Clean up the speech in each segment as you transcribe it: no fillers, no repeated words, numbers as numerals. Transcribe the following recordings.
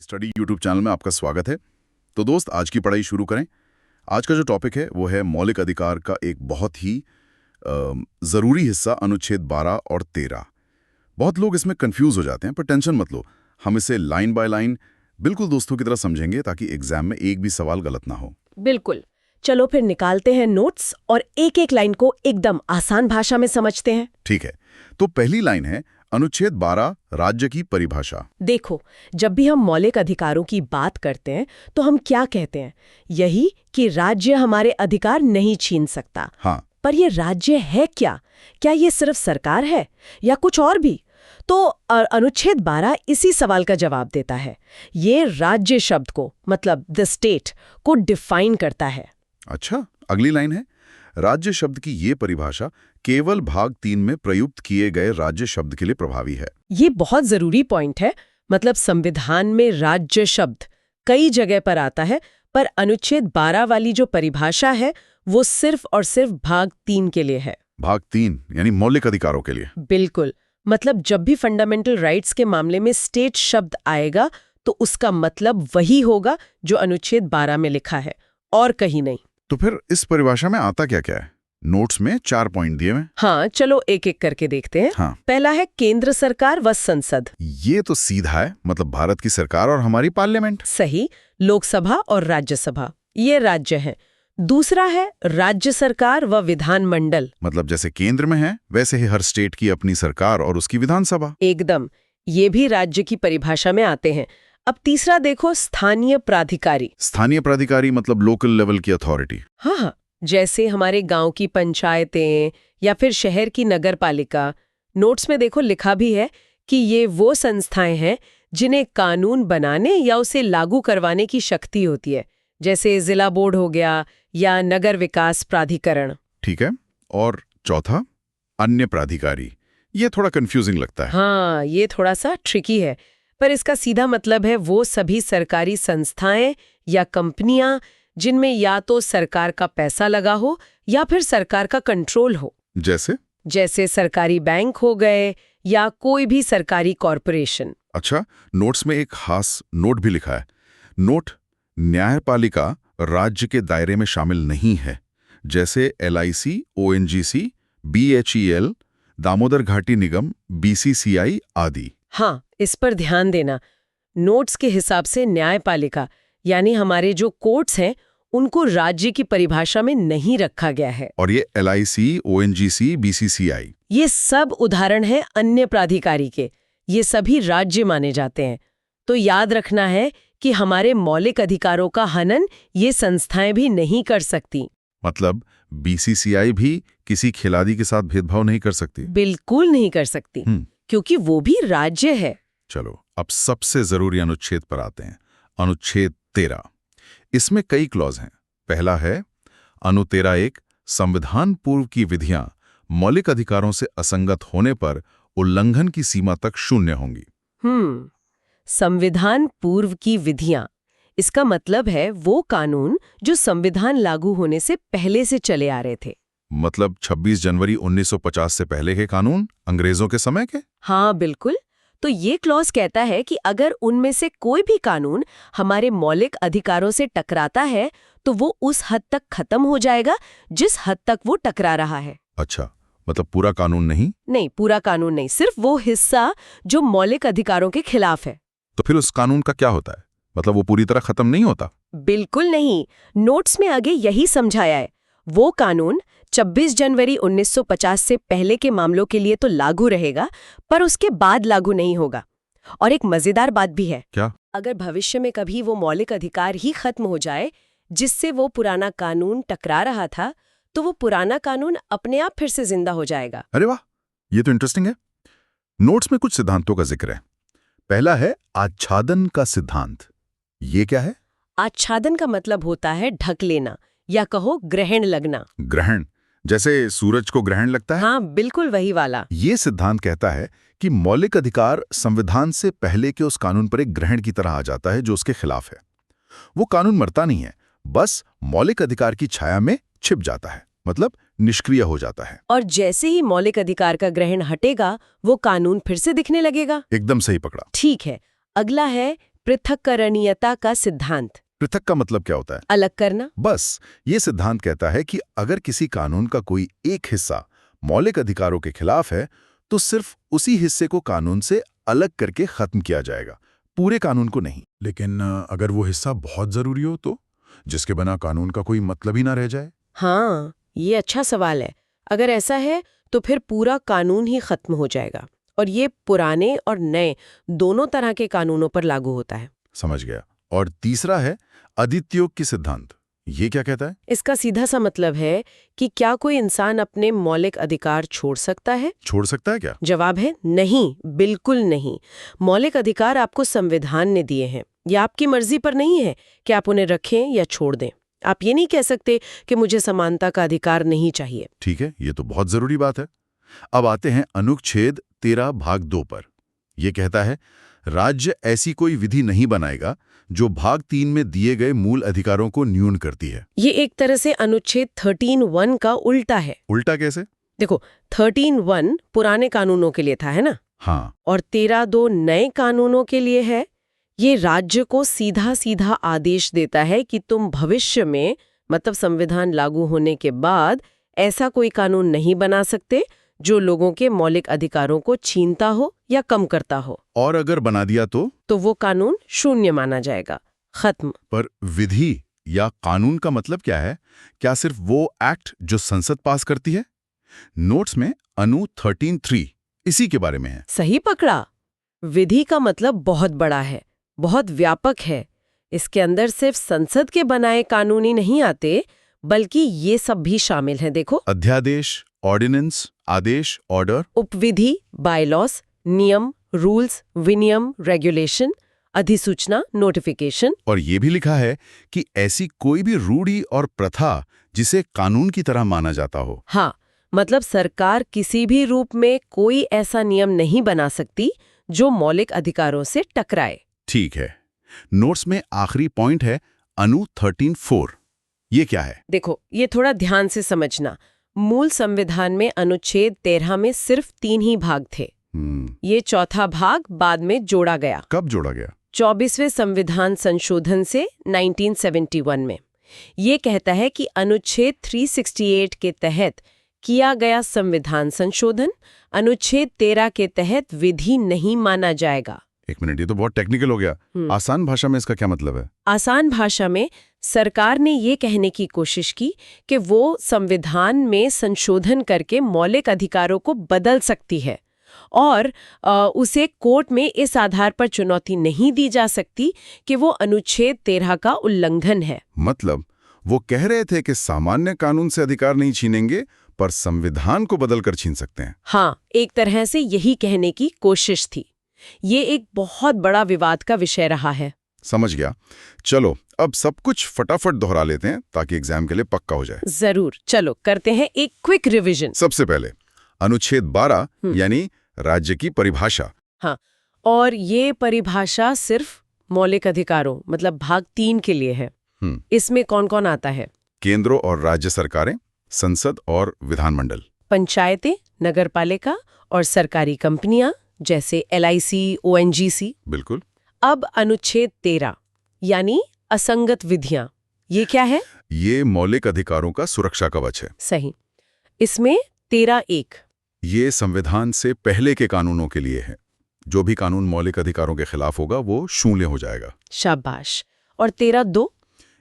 Study YouTube channel में आपका स्वागत है। तो दोस्त, आज की पढ़ाई शुरू करें। आज का जो टॉपिक है वो है मौलिक अधिकार का एक बहुत ही ज़रूरी हिस्सा, अनुच्छेद 12 और 13। बहुत लोग इसमें कंफ्यूज हो जाते हैं, पर टेंशन मत लो, हम इसे लाइन बाय लाइन बिल्कुल दोस्तों की तरह समझेंगे ताकि एग्जाम में एक भी सवाल गलत ना हो। बिल्कुल। चलो फिर निकालते हैं नोट्स और एक एक लाइन को एकदम आसान भाषा में समझते हैं। ठीक है, तो पहली लाइन है अनुच्छेद 12, राज्य की परिभाषा। देखो, जब भी हम मौलिक अधिकारों की बात करते हैं तो हम क्या कहते हैं? यही कि राज्य हमारे अधिकार नहीं छीन सकता। हाँ, पर ये राज्य है क्या? क्या ये सिर्फ सरकार है या कुछ और भी? तो अनुच्छेद 12 इसी सवाल का जवाब देता है। ये राज्य शब्द को, मतलब द स्टेट को डिफाइन करता है। अच्छा, अगली लाइन है राज्य शब्द की ये परिभाषा केवल भाग 3 में प्रयुक्त किए गए राज्य शब्द के लिए प्रभावी है। ये बहुत जरूरी पॉइंट है। मतलब संविधान में राज्य शब्द कई जगह पर आता है, पर अनुच्छेद 12 वाली जो परिभाषा है वो सिर्फ और सिर्फ भाग 3 के लिए है। भाग 3 यानी मौलिक अधिकारों के लिए। बिल्कुल। मतलब जब भी फंडामेंटल राइट्स के मामले में स्टेट शब्द आएगा तो उसका मतलब वही होगा जो अनुच्छेद 12 में लिखा है, और कहीं नहीं। तो फिर इस परिभाषा में आता क्या क्या है? नोट्स में 4 पॉइंट दिए हुए। हाँ, चलो एक एक करके देखते हैं। हाँ, पहला है केंद्र सरकार व संसद। ये तो सीधा है, मतलब भारत की सरकार और हमारी पार्लियामेंट। सही, लोकसभा और राज्यसभा ये राज्य हैं। दूसरा है राज्य सरकार व विधानमंडल। मतलब जैसे केंद्र में है वैसे ही हर स्टेट की अपनी सरकार और उसकी विधानसभा। एकदम, ये भी राज्य की परिभाषा में आते हैं। अब तीसरा देखो, स्थानीय प्राधिकारी। स्थानीय प्राधिकारी मतलब लोकल लेवल की अथॉरिटी। हाँ, जैसे हमारे गांव की पंचायतें या फिर शहर की नगर पालिका। नोट्स में देखो लिखा भी है कि ये वो संस्थाएं हैं जिन्हें कानून बनाने या उसे लागू करवाने की शक्ति होती है, जैसे जिला बोर्ड हो गया या नगर विकास प्राधिकरण। ठीक है, और चौथा अन्य प्राधिकारी। ये थोड़ा कंफ्यूजिंग लगता है। हाँ, ये थोड़ा सा ट्रिकी है, पर इसका सीधा मतलब है वो सभी सरकारी संस्थाएं या कंपनियां जिनमें या तो सरकार का पैसा लगा हो या फिर सरकार का कंट्रोल हो। जैसे सरकारी बैंक हो गए या कोई भी सरकारी कॉरपोरेशन। अच्छा, नोट्स में एक खास नोट भी लिखा है। नोट, न्यायपालिका राज्य के दायरे में शामिल नहीं है, जैसे LIC, ONGC, BHEL, दामोदर घाटी निगम, BCCI आदि। हाँ, इस पर ध्यान देना। नोट्स के हिसाब से न्यायपालिका यानी हमारे जो कोर्ट्स हैं उनको राज्य की परिभाषा में नहीं रखा गया है। और ये LIC, ONGC, BCCI ये सब उदाहरण हैं अन्य प्राधिकारी के। ये सभी राज्य माने जाते हैं। तो याद रखना है कि हमारे मौलिक अधिकारों का हनन ये संस्थाएं भी नहीं कर सकती। मतलब BCCI भी किसी खिलाड़ी के साथ भेदभाव नहीं कर सकती। बिल्कुल नहीं कर सकती, क्योंकि वो भी राज्य है। चलो, अब सबसे जरूरी अनुच्छेद पर आते हैं। अनुच्छेद 13। इसमें कई क्लॉज हैं। पहला है अनु 13(1), संविधान पूर्व की विधियां मौलिक अधिकारों से असंगत होने पर उल्लंघन की सीमा तक शून्य होंगी। संविधान पूर्व की विधियां, इसका मतलब है वो कानून जो संविधान लागू होने से पहले से चले आ रहे थे। मतलब 26 जनवरी 1950 से पहले के कानून, अंग्रेजों के समय के? हाँ, बिल्कुल। तो ये क्लॉज कहता है कि अगर उनमें से कोई भी कानून हमारे मौलिक अधिकारों से टकराता है तो वो उस हद तक खत्म हो जाएगा जिस हद तक वो टकरा रहा है। अच्छा, मतलब पूरा कानून नहीं? नहीं, पूरा कानून नहीं, सिर्फ वो हिस्सा जो मौलिक अधिकारों के खिलाफ है। तो फिर उस कानून का क्या होता है? मतलब वो पूरी तरह खत्म नहीं होता? बिल्कुल नहीं। नोट्स में आगे यही समझाया है। वो कानून 26 जनवरी 1950 से पहले के मामलों के लिए तो लागू रहेगा, पर उसके बाद लागू नहीं होगा। और एक मजेदार बात भी है। क्या? अगर भविष्य में कभी वो मौलिक अधिकार ही खत्म हो जाए जिससे वो पुराना कानून टकरा रहा था, तो वो पुराना कानून अपने आप फिर से जिंदा हो जाएगा। अरे वाह, ये तो इंटरेस्टिंग है। नोट्स में कुछ सिद्धांतों का जिक्र है। पहला है आच्छादन का सिद्धांत। ये क्या है? आच्छादन का मतलब होता है ढक लेना या कहो ग्रहण लगना। ग्रहण, जैसे सूरज को ग्रहण लगता है? हाँ, बिल्कुल वही वाला। ये सिद्धांत कहता है कि मौलिक अधिकार संविधान से पहले के उस कानून पर एक ग्रहण की तरह आ जाता है जो उसके खिलाफ है। वो कानून मरता नहीं है, बस मौलिक अधिकार की छाया में छिप जाता है, मतलब निष्क्रिय हो जाता है। और जैसे ही मौलिक अधिकार का ग्रहण हटेगा वो कानून फिर से दिखने लगेगा। एकदम सही पकड़ा। ठीक है, अगला है पृथक्करणीयता का सिद्धांत। पृथक का मतलब क्या होता है? अलग करना। बस ये सिद्धांत कहता है कि अगर किसी कानून का कोई एक हिस्सा मौलिक अधिकारों के खिलाफ है तो सिर्फ उसी हिस्से को कानून से अलग करके खत्म किया जाएगा, पूरे कानून को नहीं। लेकिन अगर वो हिस्सा बहुत जरूरी हो तो, जिसके बिना कानून का कोई मतलब ही ना रह जाए? हाँ, ये अच्छा सवाल है। अगर ऐसा है तो फिर पूरा कानून ही खत्म हो जाएगा, और ये पुराने और नए दोनों तरह के कानूनों पर लागू होता है। समझ गया। और तीसरा है आदित्योग की सिद्धांत। ये क्या कहता है? इसका सीधा सा मतलब है कि क्या कोई इंसान अपने मौलिक अधिकार छोड़ सकता है? छोड़ सकता है क्या? जवाब है नहीं, बिल्कुल नहीं। मौलिक अधिकार आपको संविधान ने दिए हैं। यह आपकी मर्जी पर नहीं है कि आप उन्हें रखें या छोड़ दें। आप ये नहीं कह सकते कि मुझे समानता का अधिकार नहीं चाहिए। ठीक है, ये तो बहुत जरूरी बात है। अब आते हैं अनुच्छेद 13 भाग 2 पर। यह कहता है राज्य ऐसी कोई विधि नहीं बनाएगा जो भाग 3 में दिए गए मूल अधिकारों को न्यून करती है। ये एक तरह से अनुच्छेद 13(1) का उल्टा है। उल्टा कैसे? देखो, 13(1) पुराने कानूनों के लिए था, है ना? हाँ। और 13(2) नए कानूनों के लिए है। ये राज्य को सीधा सीधा आदेश देता है कि तुम भविष्य में, मतलब संविधान लागू होने के बाद, ऐसा कोई कानून नहीं बना सकते जो लोगों के मौलिक अधिकारों को छीनता हो या कम करता हो। और अगर बना दिया तो वो कानून शून्य माना जाएगा, खत्म। पर विधि या कानून का मतलब क्या है? क्या सिर्फ वो एक्ट जो संसद पास करती है? नोट्स में अनु 13(3) इसी के बारे में है। सही पकड़ा। विधि का मतलब बहुत बड़ा है, बहुत व्यापक है। इसके अंदर सिर्फ संसद के बनाए कानून ही नहीं आते, बल्कि ये सब भी शामिल हैं। देखो, अध्यादेश, ऑर्डिनेंस, आदेश, ऑर्डर, उपविधि, बायलॉस, नियम, रूल्स, विनियम, रेगुलेशन, अधिसूचना, नोटिफिकेशन। और ये भी लिखा है कि ऐसी कोई भी रूढ़ी और प्रथा जिसे कानून की तरह माना जाता हो। हाँ, मतलब सरकार किसी भी रूप में कोई ऐसा नियम नहीं बना सकती जो मौलिक अधिकारों से टकराए। ठीक है। नोट्स में आखिरी पॉइंट है अनु 13(4). ये क्या है? देखो, ये थोड़ा ध्यान से समझना। मूल संविधान में अनुच्छेद 13 में सिर्फ 3 ही भाग थे। ये चौथा भाग बाद में जोड़ा गया। कब जोड़ा गया? 24वें संविधान संशोधन से 1971 में। ये कहता है कि अनुच्छेद 368 के तहत किया गया संविधान संशोधन अनुच्छेद 13 के तहत विधि नहीं माना जाएगा। एक मिनट, ये तो बहुत टेक्निकल हो गया। आसान भाषा में इसका क्या मतलब है? आसान भाषा में सरकार ने ये कहने की कोशिश की कि वो संविधान में संशोधन करके मौलिक अधिकारों को बदल सकती है, और उसे कोर्ट में इस आधार पर चुनौती नहीं दी जा सकती कि वो अनुच्छेद 13 का उल्लंघन है। मतलब वो कह रहे थे कि सामान्य कानून से अधिकार नहीं छीनेंगे, पर संविधान को बदलकर छीन सकते हैं। हाँ, एक तरह से यही कहने की कोशिश थी। ये एक बहुत बड़ा विवाद का विषय रहा है। समझ गया। चलो अब सब कुछ फटाफट दोहरा लेते हैं ताकि एग्जाम के लिए पक्का हो जाए। जरूर, चलो करते हैं एक क्विक रिवीजन। सबसे पहले अनुच्छेद 12 यानी राज्य की परिभाषा। हाँ, और ये परिभाषा सिर्फ मौलिक अधिकारों, मतलब भाग 3 के लिए है। इसमें कौन कौन आता है? केंद्र और राज्य सरकारें, संसद और विधानमंडल, पंचायतें, नगरपालिका और सरकारी कंपनियां जैसे LIC, ONGC। बिल्कुल। अब अनुच्छेद 13 यानी असंगत विधियां, ये क्या है? ये मौलिक अधिकारों का सुरक्षा कवच है। सही। इसमें 13(1) ये संविधान से पहले के कानूनों के लिए है। जो भी कानून मौलिक अधिकारों के खिलाफ होगा वो शून्य हो जाएगा। शाबाश। और 13(2)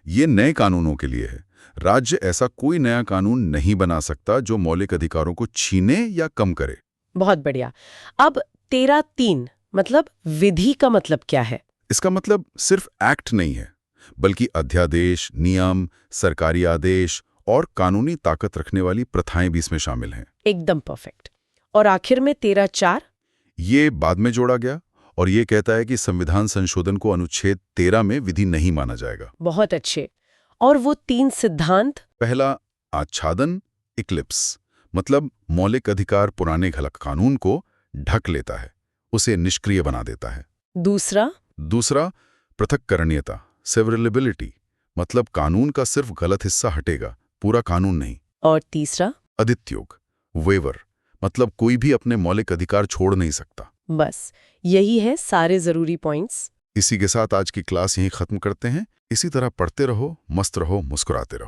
ये नए कानूनों के लिए है। राज्य ऐसा कोई नया कानून नहीं बना सकता जो मौलिक अधिकारों को छीने या कम करे। बहुत बढ़िया। अब 13(3) मतलब विधि का मतलब क्या है? इसका मतलब सिर्फ एक्ट नहीं है, बल्कि अध्यादेश, नियम, सरकारी आदेश और कानूनी ताकत रखने वाली प्रथाएं भी इसमें शामिल हैं। एकदम परफेक्ट। और आखिर में 13(4) ये बाद में जोड़ा गया और ये कहता है कि संविधान संशोधन को अनुच्छेद 13 में विधि नहीं माना जाएगा। बहुत अच्छे। और वो 3 सिद्धांत? पहला आच्छादन, इक्लिप्स, मतलब मौलिक अधिकार पुराने गलत कानून को ढक लेता है, उसे निष्क्रिय बना देता है। दूसरा पृथक्करणीयता, सेवरेबिलिटी, मतलब कानून का सिर्फ गलत हिस्सा हटेगा, पूरा कानून नहीं। और तीसरा आदित्योग, वेवर, मतलब कोई भी अपने मौलिक अधिकार छोड़ नहीं सकता। बस यही है सारे जरूरी पॉइंट्स। इसी के साथ आज की क्लास यहीं खत्म करते हैं। इसी तरह पढ़ते रहो, मस्त रहो, मुस्कुराते रहो।